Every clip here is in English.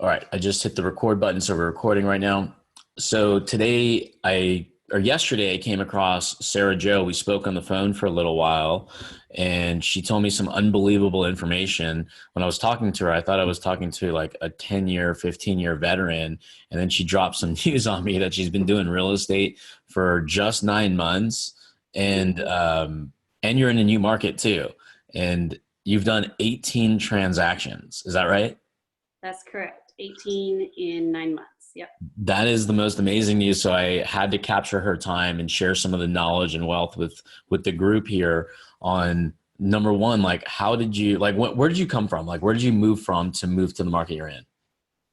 All right, I just hit the record button, so we're recording right now. So yesterday, I came across Sarah Joe. We spoke on the phone for a little while, and she told me some unbelievable information. When I was talking to her, I thought I was talking to like a 10-year, 15-year veteran, and then she dropped some news on me that she's been doing real estate for just 9 months, and you're in a new market too, and you've done 18 transactions. Is that right? That's correct. 18 in 9 months. Yep. That is the most amazing news. So I had to capture her time and share some of the knowledge and wealth with the group here on number one, like how did you where did you come from? Like where did you move from to move to the market you're in?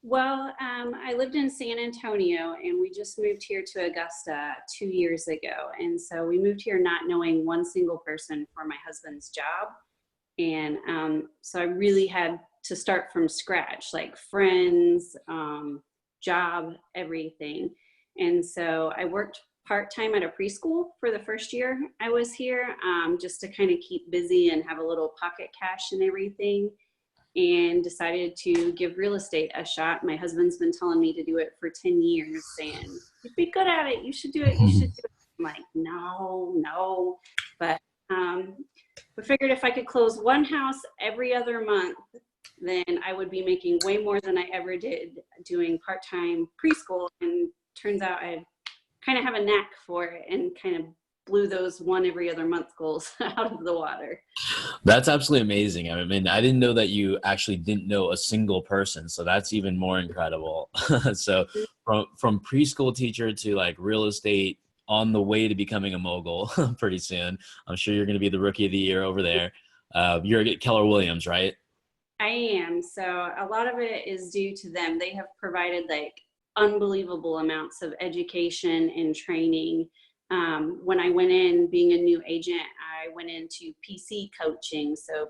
Well, I lived in San Antonio and we just moved here to Augusta 2 years ago. And so we moved here not knowing one single person for my husband's job. And so I really had to start from scratch, like friends, job, everything. And so I worked part-time at a preschool for the first year I was here, just to kind of keep busy and have a little pocket cash and everything, and decided to give real estate a shot. My husband's been telling me to do it for 10 years, saying, you'd be good at it, you should do it, you should do it. I'm like, no. But we figured if I could close one house every other month, then I would be making way more than I ever did doing part-time preschool. And turns out I kind of have a knack for it and kind of blew those one every other month goals out of the water. That's absolutely amazing. I mean, I didn't know that you actually didn't know a single person. So that's even more incredible. So from preschool teacher to like real estate on the way to becoming a mogul pretty soon. I'm sure you're going to be the rookie of the year over there. You're at Keller Williams, right? I am. So a lot of it is due to them. They have provided like unbelievable amounts of education and training. When I went in being a new agent, I went into PC coaching, so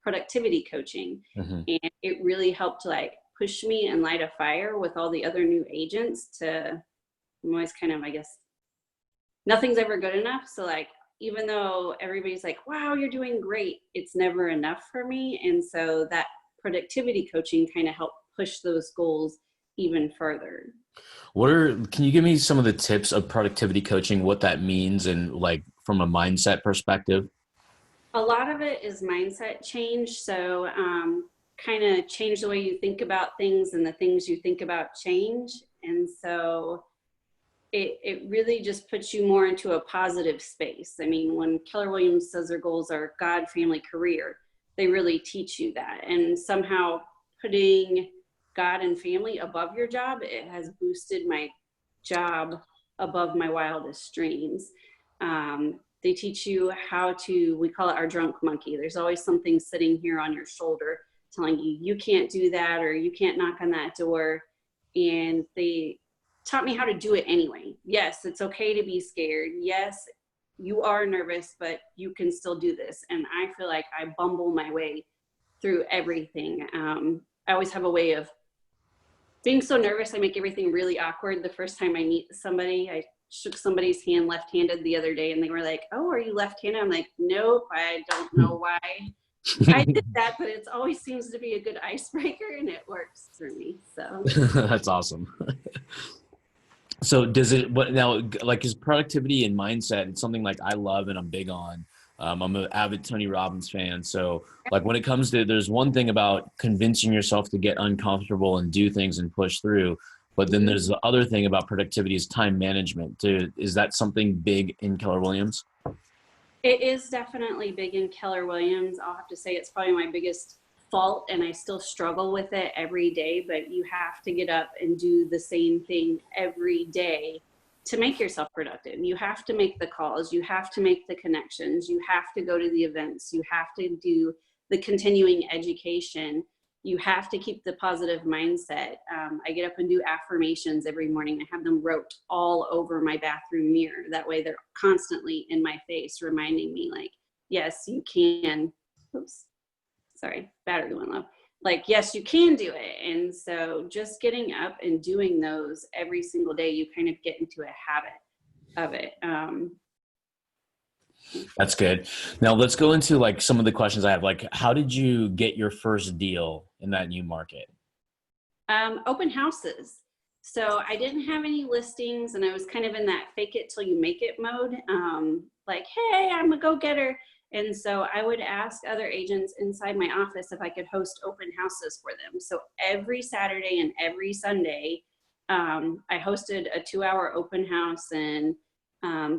productivity coaching. Mm-hmm. And it really helped like push me and light a fire with all the other new agents I'm always kind of, I guess, nothing's ever good enough. So like, even though everybody's like, wow, you're doing great, it's never enough for me. And so that productivity coaching kind of helped push those goals even further. Can you give me some of the tips of productivity coaching, what that means and like from a mindset perspective? A lot of it is mindset change. So kind of change the way you think about things, and the things you think about change. And so it really just puts you more into a positive space. I mean, when Keller Williams says their goals are God, family, career, they really teach you that. And somehow putting God and family above your job, it has boosted my job above my wildest dreams. They teach you how to, we call it our drunk monkey. There's always something sitting here on your shoulder telling you, you can't do that, or you can't knock on that door. And they taught me how to do it anyway. Yes, it's okay to be scared. Yes, you are nervous, but you can still do this. And I feel like I bumble my way through everything. I always have a way of being so nervous, I make everything really awkward. The first time I meet somebody, I shook somebody's hand left-handed the other day, and they were like, oh, are you left-handed? I'm like, nope, I don't know why I did that, but it always seems to be a good icebreaker, and it works for me. So That's awesome. So is productivity and mindset, it's something like I love and I'm big on. I'm an avid Tony Robbins fan. So like when it comes to, there's one thing about convincing yourself to get uncomfortable and do things and push through. But then there's the other thing about productivity is time management. Is that something big in Keller Williams? it is definitely big in Keller Williams. I'll have to say it's probably my biggest fault, and I still struggle with it every day, but you have to get up and do the same thing every day to make yourself productive. You have to make the calls, you have to make the connections, you have to go to the events, you have to do the continuing education, you have to keep the positive mindset. I get up and do affirmations every morning. I have them wrote all over my bathroom mirror. That way they're constantly in my face, reminding me like, yes, you can. Oops, sorry, battery went low. Like, yes, you can do it. And so just getting up and doing those every single day, you kind of get into a habit of it. That's good. Now let's go into like some of the questions I have. Like, how did you get your first deal in that new market? Open houses. So I didn't have any listings, and I was kind of in that fake it till you make it mode. Like, hey, I'm a go-getter. And so I would ask other agents inside my office if I could host open houses for them. So every Saturday and every Sunday, I hosted a 2-hour open house and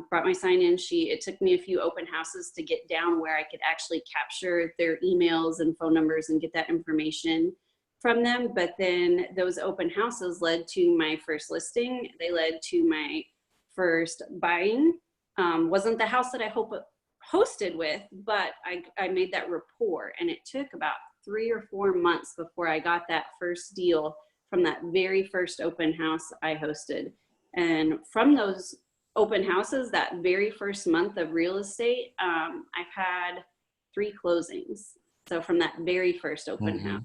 brought my sign-in sheet. It took me a few open houses to get down where I could actually capture their emails and phone numbers and get that information from them. But then those open houses led to my first listing. They led to my first buying. Wasn't the house that I hosted with, but I made that rapport, and it took about 3 or 4 months before I got that first deal from that very first open house I hosted. And from those open houses, that very first month of real estate, I've had 3 closings. So from that very first open house.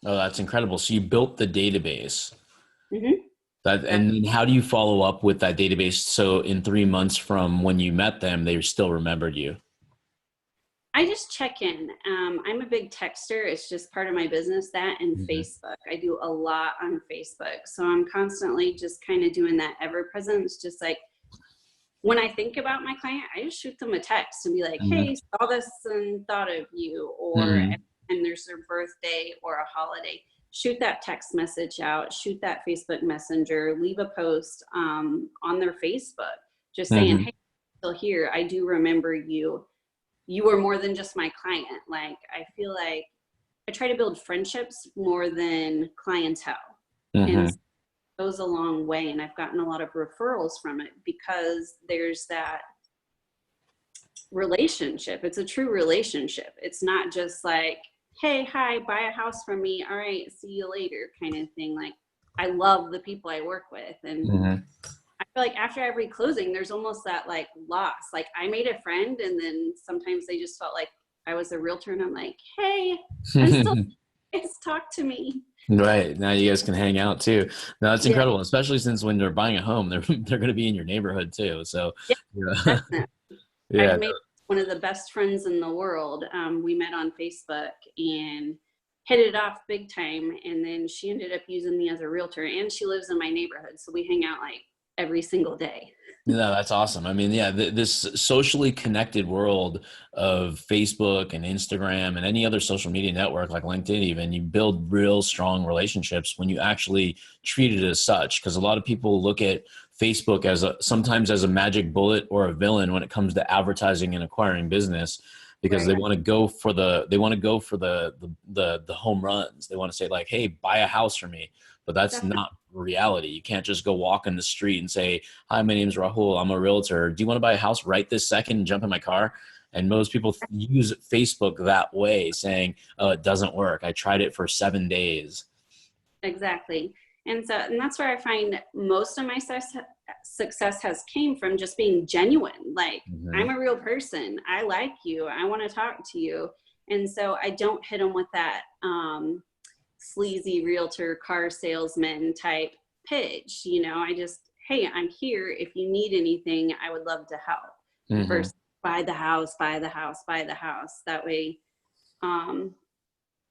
Oh, that's incredible. So you built the database. Mm-hmm. And then how do you follow up with that database? So in 3 months from when you met them, they still remembered you. I just check in. I'm a big texter. It's just part of my business, that and Facebook. I do a lot on Facebook. So I'm constantly just kind of doing that ever presence. Just like when I think about my client, I just shoot them a text and be like, hey, saw this and thought of you. Or and there's their birthday or a holiday, shoot that text message out, shoot that Facebook Messenger, leave a post on their Facebook, just saying, hey, I'm still here. I do remember you. You were more than just my client. Like, I feel like I try to build friendships more than clientele. And it goes a long way. And I've gotten a lot of referrals from it because there's that relationship. It's a true relationship. It's not just like, hey, hi, buy a house from me. All right, see you later kind of thing. Like, I love the people I work with. And I feel like after every closing, there's almost that like loss. Like, I made a friend, and then sometimes they just felt like I was a realtor, and I'm like, hey, I'm still, it's talk to me. Right. Now you guys can hang out too. No, that's incredible, especially since when they're buying a home, they're going to be in your neighborhood too. So yeah. I've made one of the best friends in the world. We met on Facebook and hit it off big time. And then she ended up using me as a realtor, and she lives in my neighborhood. So we hang out like every single day. No, that's awesome. I mean, yeah, this socially connected world of Facebook and Instagram and any other social media network like LinkedIn, even, you build real strong relationships when you actually treat it as such. Because a lot of people look at Facebook as sometimes as a magic bullet or a villain when it comes to advertising and acquiring business, because they want to go for the home runs. They want to say like, hey, buy a house for me. But that's not reality. You can't just go walk in the street and say, hi, my name's Rahul. I'm a realtor. Do you want to buy a house right this second and jump in my car? And most people use Facebook that way, saying, oh, it doesn't work. I tried it for 7 days. Exactly. And that's where I find most of my success has came from just being genuine. Like, I'm a real person. I like you. I want to talk to you. And so I don't hit them with that sleazy realtor car salesman type pitch. You know, I just, hey, I'm here. If you need anything, I would love to help. First, buy the house, buy the house, buy the house. That way, I'm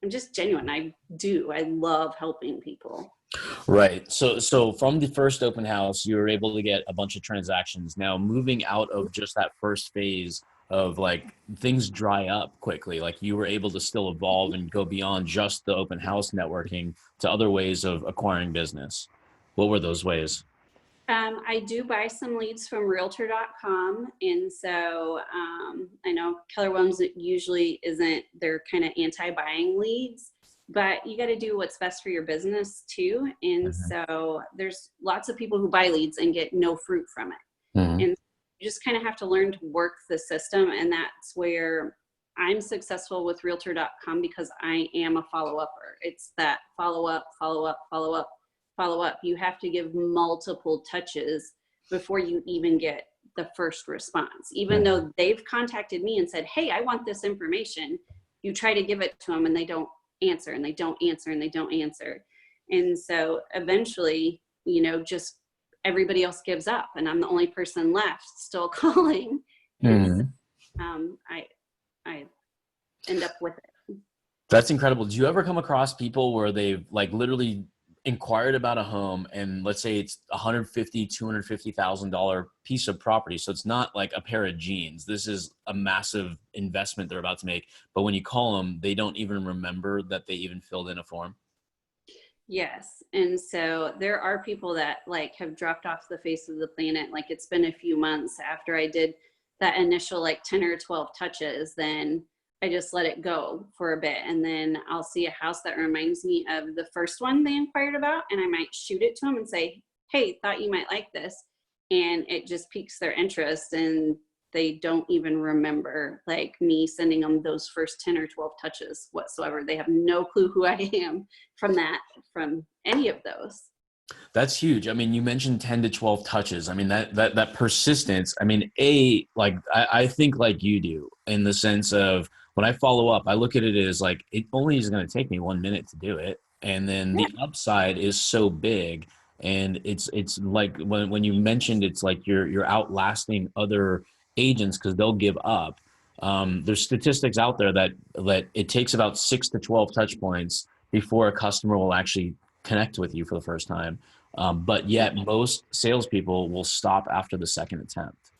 just genuine. I love helping people. Right. So from the first open house, you were able to get a bunch of transactions. Now, moving out of just that first phase of like things dry up quickly, like you were able to still evolve and go beyond just the open house networking to other ways of acquiring business. What were those ways? I do buy some leads from realtor.com. And so I know Keller Williams usually isn't, they're kind of anti-buying leads, but you got to do what's best for your business too. And so there's lots of people who buy leads and get no fruit from it. And you just kind of have to learn to work the system. And that's where I'm successful with realtor.com, because I am a follow-upper. It's that follow up, follow up, follow up, follow up. You have to give multiple touches before you even get the first response. Even though they've contacted me and said, hey, I want this information, you try to give it to them and they don't answer, and they don't answer, and they don't answer. And so eventually, you know, just everybody else gives up, and I'm the only person left still calling. And I end up with it. That's incredible. Do you ever come across people where they've like literally inquired about a home, and let's say it's $150,000-$250,000 piece of property. So it's not like a pair of jeans. This is a massive investment they're about to make. But when you call them, they don't even remember that they even filled in a form. Yes. And so there are people that like have dropped off the face of the planet. Like it's been a few months after I did that initial like 10 or 12 touches, then I just let it go for a bit. And then I'll see a house that reminds me of the first one they inquired about. And I might shoot it to them and say, hey, thought you might like this. And it just piques their interest. And they don't even remember like me sending them those first 10 or 12 touches whatsoever. They have no clue who I am from any of those. That's huge. I mean, you mentioned 10 to 12 touches. I mean, that persistence. I mean, I think like you do, in the sense of when I follow up, I look at it as like, it only is going to take me 1 minute to do it. And then Yeah. the upside is so big. And it's like when you mentioned, it's like you're outlasting other agents because they'll give up. There's statistics out there that it takes about 6 to 12 touch points before a customer will actually connect with you for the first time. But yet most salespeople will stop after the second attempt.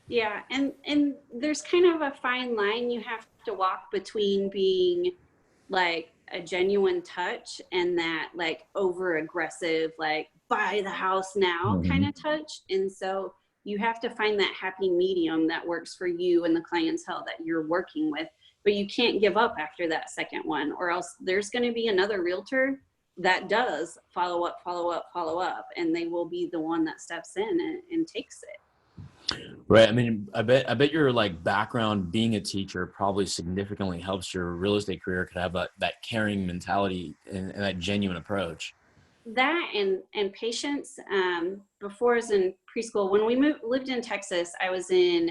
Yeah, and there's kind of a fine line you have to walk between being like a genuine touch and that like over aggressive, like buy the house now kind Mhm. of touch. And so you have to find that happy medium that works for you and the clientele that you're working with. But you can't give up after that second one, or else there's going to be another realtor that does follow up, follow up, follow up, and they will be the one that steps in and takes it. Right. I mean, I bet your like background being a teacher probably significantly helps your real estate career. Could have that caring mentality and that genuine approach. That and patience. Before I was in preschool, when we lived in Texas, I was a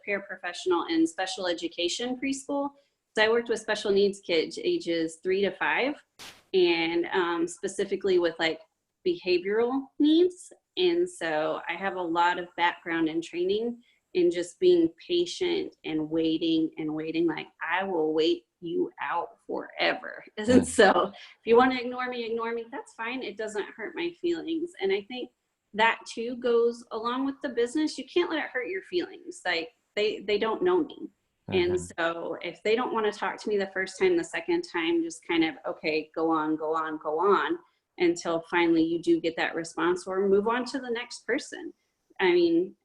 paraprofessional in special education preschool. So I worked with special needs kids ages 3 to 5, and specifically with like behavioral needs. And so I have a lot of background and training in just being patient and waiting and waiting. Like I will wait you out forever. And Mm. so if you want to ignore me, that's fine. It doesn't hurt my feelings. And I think that too goes along with the business. You can't let it hurt your feelings. Like they don't know me. And Mhm. so if they don't want to talk to me the first time, the second time, just kind of, okay, go on, go on, go on until finally you do get that response or move on to the next person. I mean,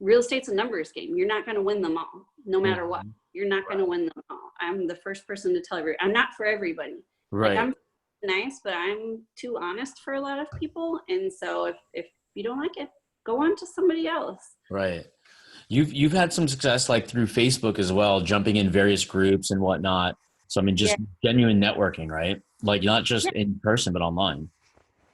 real estate's a numbers game. You're not going to win them all, no matter what. Mhm. You're not going to win them all. I'm the first person to tell everybody, I'm not for everybody. Like Right. I'm nice, but I'm too honest for a lot of people. And so if you don't like it, go on to somebody else. Right. You've had some success like through Facebook as well, jumping in various groups and whatnot. So I mean, Yeah. just genuine networking, right? Like not Yeah. just in person, but online.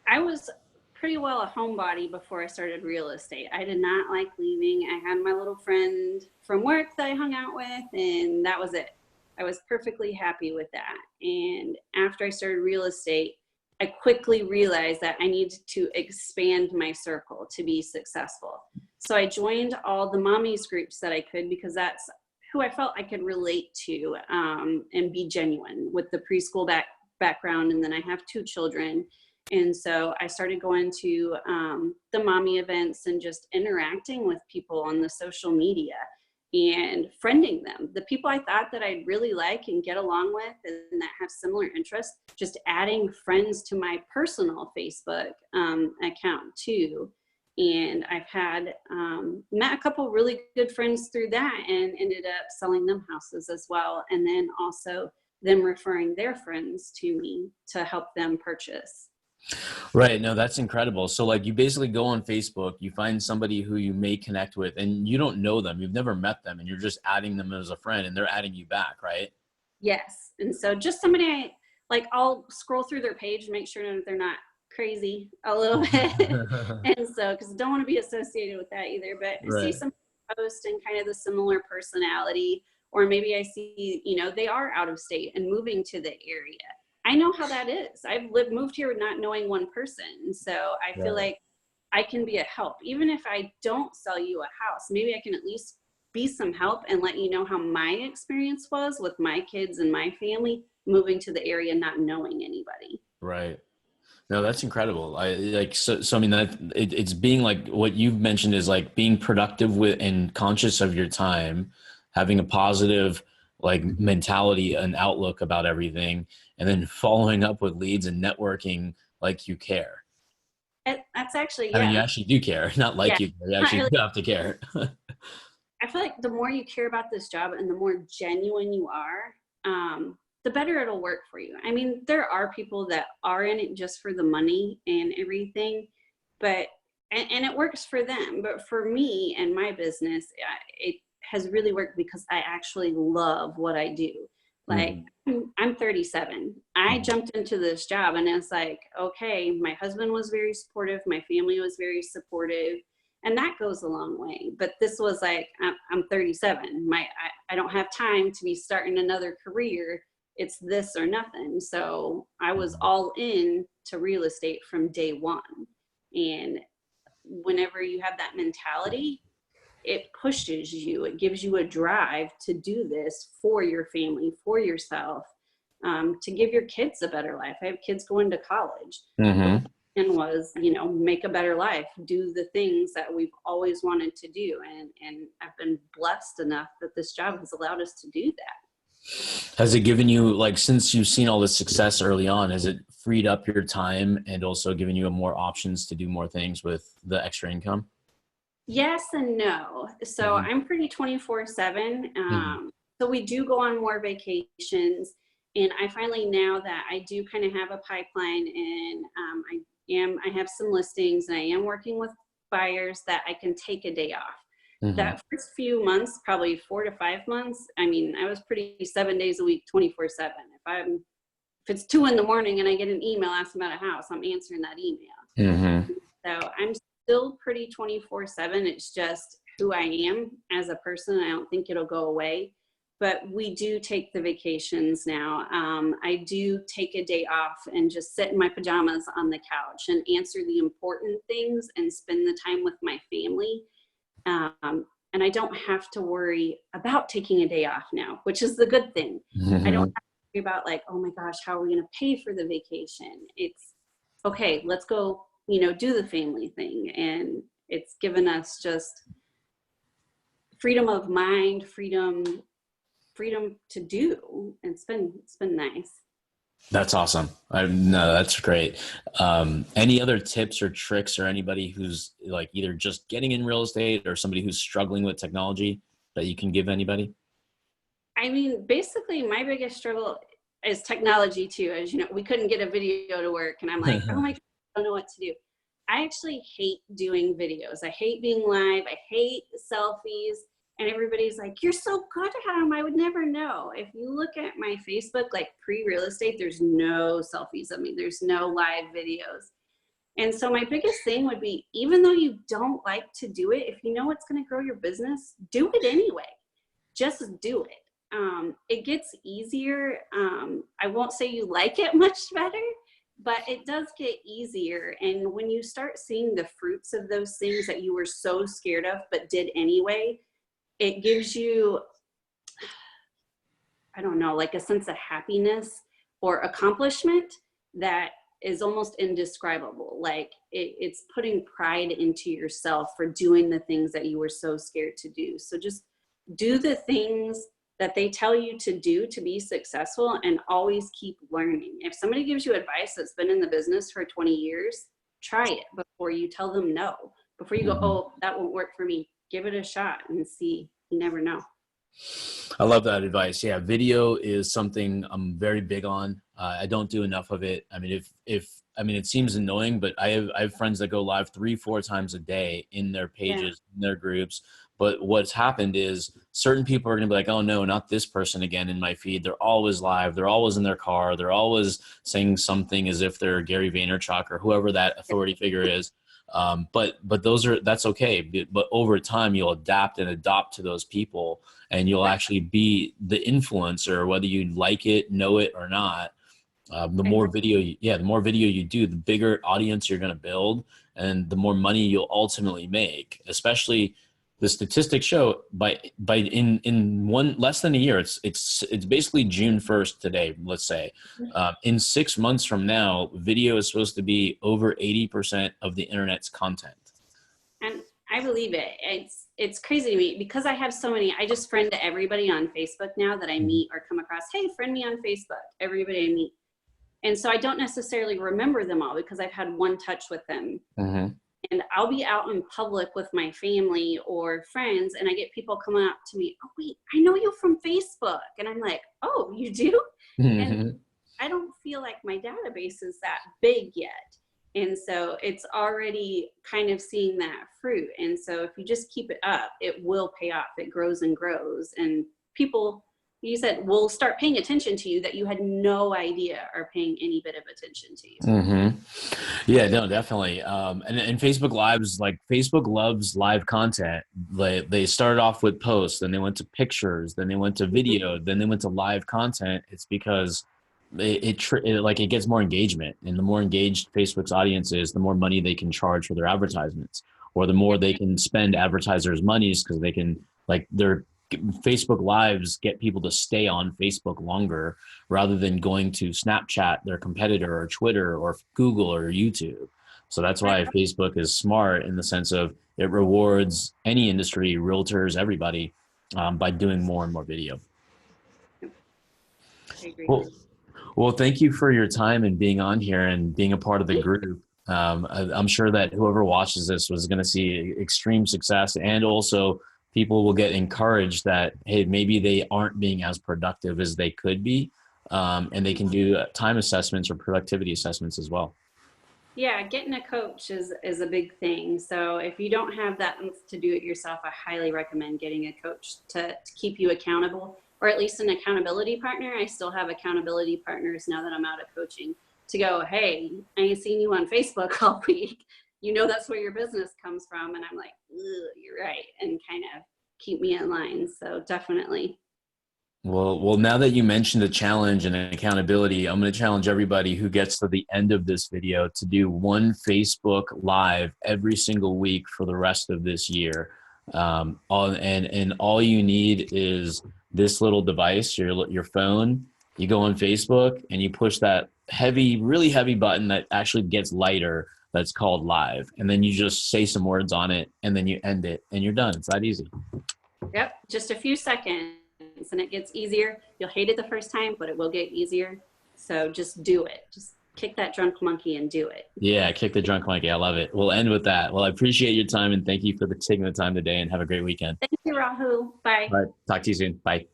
I was pretty well a homebody before I started real estate. I did not like leaving. I had my little friend from work that I hung out with, and that was it. I was perfectly happy with that. And after I started real estate, I quickly realized that I needed to expand my circle to be successful. So I joined all the mommies groups that I could because that's who I felt I could relate to and be genuine with the preschool background. And then I have 2 children. And so I started going to the mommy events and just interacting with people on the social media and friending them. The people I thought that I'd really like and get along with and that have similar interests, just adding friends to my personal Facebook account too. And I've had met a couple really good friends through that and ended up selling them houses as well. And then also them referring their friends to me to help them purchase. Right. No, that's incredible. So like you basically go on Facebook, you find somebody who you may connect with and you don't know them, you've never met them, and you're just adding them as a friend and they're adding you back, right? Yes. And so just somebody I'll scroll through their page and make sure that they're not crazy a little bit. And so, because I don't want to be associated with that either, but I see Right. some post and kind of the similar personality, or maybe I see, they are out of state and moving to the area. I know how that is. Moved here not knowing one person. So I feel Right. like I can be a help. Even if I don't sell you a house, maybe I can at least be some help and let you know how my experience was with my kids and my family moving to the area, not knowing anybody. Right. No, that's incredible. I like so I mean that it's being like what you've mentioned is like being productive with and conscious of your time, having a positive like mentality and outlook about everything, and then following up with leads and networking like you care. That's actually, I mean, you yeah, actually do care, not yeah. like you care. You Not actually really. do have to care. I feel like the more you care about this job and the more genuine you are, the better it'll work for you. I mean, there are people that are in it just for the money and everything, but and it works for them. But for me and my business, it has really worked because I actually love what I do. Like Mhm. I'm 37. I Mhm. jumped into this job and it's like, okay, my husband was very supportive, my family was very supportive, and that goes a long way. But this was like, I'm 37. I don't have time to be starting another career. It's this or nothing. So I was Mhm. all in to real estate from day one. And whenever you have that mentality, it pushes you, it gives you a drive to do this for your family, for yourself, to give your kids a better life. I have kids going to college. The Mhm. plan was, make a better life, do the things that we've always wanted to do. And I've been blessed enough that this job has allowed us to do that. Has it given you like since you've seen all this success early on, has it freed up your time and also given you more options to do more things with the extra income? Yes and no. So Mhm. I'm pretty 24/7. Mhm. So we do go on more vacations. And I finally, now that I do kind of have a pipeline, and I have some listings and I am working with buyers, that I can take a day off. Mhm. That first few months, probably 4 to 5 months, I mean, I was pretty 7 days a week, 24/7. If it's 2 in the morning and I get an email asking about a house, I'm answering that email. Mhm. So I'm still pretty 24/7. It's just who I am as a person. I don't think it'll go away. But we do take the vacations now. I do take a day off and just sit in my pajamas on the couch and answer the important things and spend the time with my family. And I don't have to worry about taking a day off now, which is the good thing. I don't Mhm. have to worry about, like, oh my gosh, how are we going to pay for the vacation? It's okay, let's go, do the family thing. And it's given us just freedom of mind, freedom to do. It's been nice. That's awesome. No, that's great. Any other tips or tricks or anybody who's like either just getting in real estate or somebody who's struggling with technology that you can give anybody? I mean, basically, my biggest struggle is technology too. As you know, we couldn't get a video to work, and I'm like, oh my God, I don't know what to do. I actually hate doing videos. I hate being live. I hate selfies. And everybody's like, you're so good at them. I would never know. If you look at my Facebook, like pre-real estate, there's no selfies of me. There's no live videos. And so my biggest thing would be, even though you don't like to do it, if you know it's going to grow your business, do it anyway. Just do it. It gets easier. I won't say you like it much better, but it does get easier. And when you start seeing the fruits of those things that you were so scared of but did anyway, it gives you, I don't know, like a sense of happiness or accomplishment that is almost indescribable. Like it's putting pride into yourself for doing the things that you were so scared to do. So just do the things that they tell you to do to be successful, and always keep learning. If somebody gives you advice that's been in the business for 20 years, try it before you tell them no. Before you go, Mhm. oh, that won't work for me. Give it a shot and see. You never know. I love that advice. Yeah, video is something I'm very big on. I don't do enough of it. I mean, if I mean, it seems annoying, but I have friends that go live 3-4 times a day in their Yeah. pages, in their groups. But what's happened is certain people are going to be like, oh no, not this person again in my feed. They're always live. They're always in their car. They're always saying something as if they're Gary Vaynerchuk or whoever that authority figure is. But that's okay. But over time, you'll adapt and adopt to those people, and you'll actually be the influencer, whether you like it, know it or not. The more video you do, the bigger audience you're going to build, and the more money you'll ultimately make. Especially the statistics show by in one less than a year, it's basically June 1st today, let's say. In 6 months from now, video is supposed to be over 80% of the internet's content. And I believe it. It's crazy to me because I have so many. I just friend everybody on Facebook now that I meet or come across. Hey, friend me on Facebook. Everybody I meet, and so I don't necessarily remember them all because I've had one touch with them. Mm-hmm. And I'll be out in public with my family or friends, and I get people coming up to me. Oh wait, I know you from Facebook, and I'm like, oh, you do? And I don't feel like my database is that big yet. And so it's already kind of seeing that fruit. And so if you just keep it up, it will pay off. It grows and grows. And people, you said, will start paying attention to you that you had no idea are paying any bit of attention to you. Mm-hmm. Yeah, no, definitely. And Facebook Lives, like Facebook loves live content. They started off with posts, then they went to pictures, then they went to video, then they went to live content. It's because it gets more engagement, and the more engaged Facebook's audience is, the more money they can charge for their advertisements, or the more they can spend advertisers' monies, because they can, like, their Facebook Lives get people to stay on Facebook longer rather than going to Snapchat, their competitor, or Twitter, or Google, or YouTube. So that's why Facebook is smart in the sense of it rewards any industry, realtors, everybody, by doing more and more video. I agree. Well, thank you for your time and being on here and being a part of the group. I'm sure that whoever watches this was going to see extreme success, and also people will get encouraged that, hey, maybe they aren't being as productive as they could be, and they can do time assessments or productivity assessments as well. Yeah, getting a coach is a big thing. So if you don't have that to do it yourself, I highly recommend getting a coach to keep you accountable, or at least an accountability partner. I still have accountability partners now that I'm out of coaching to go, hey, I ain't seen you on Facebook all week. You know, that's where your business comes from. And I'm like, you're right. And kind of keep me in line. So definitely. Well, now that you mentioned the challenge and accountability, I'm going to challenge everybody who gets to the end of this video to do one Facebook Live every single week for the rest of this year. And all you need is this little device, your phone. You go on Facebook and you push that really heavy button that actually gets lighter. That's called Live. And then you just say some words on it, and then you end it, and you're done. It's that easy. Yep. Just a few seconds. And it gets easier. You'll hate it the first time, but it will get easier. So just do it. Just kick that drunk monkey and do it. Yeah, kick the drunk monkey. I love it. We'll end with that. Well, I appreciate your time, and thank you for taking the time today, and have a great weekend. Thank you, Rahul. Bye. All right. Talk to you soon. Bye.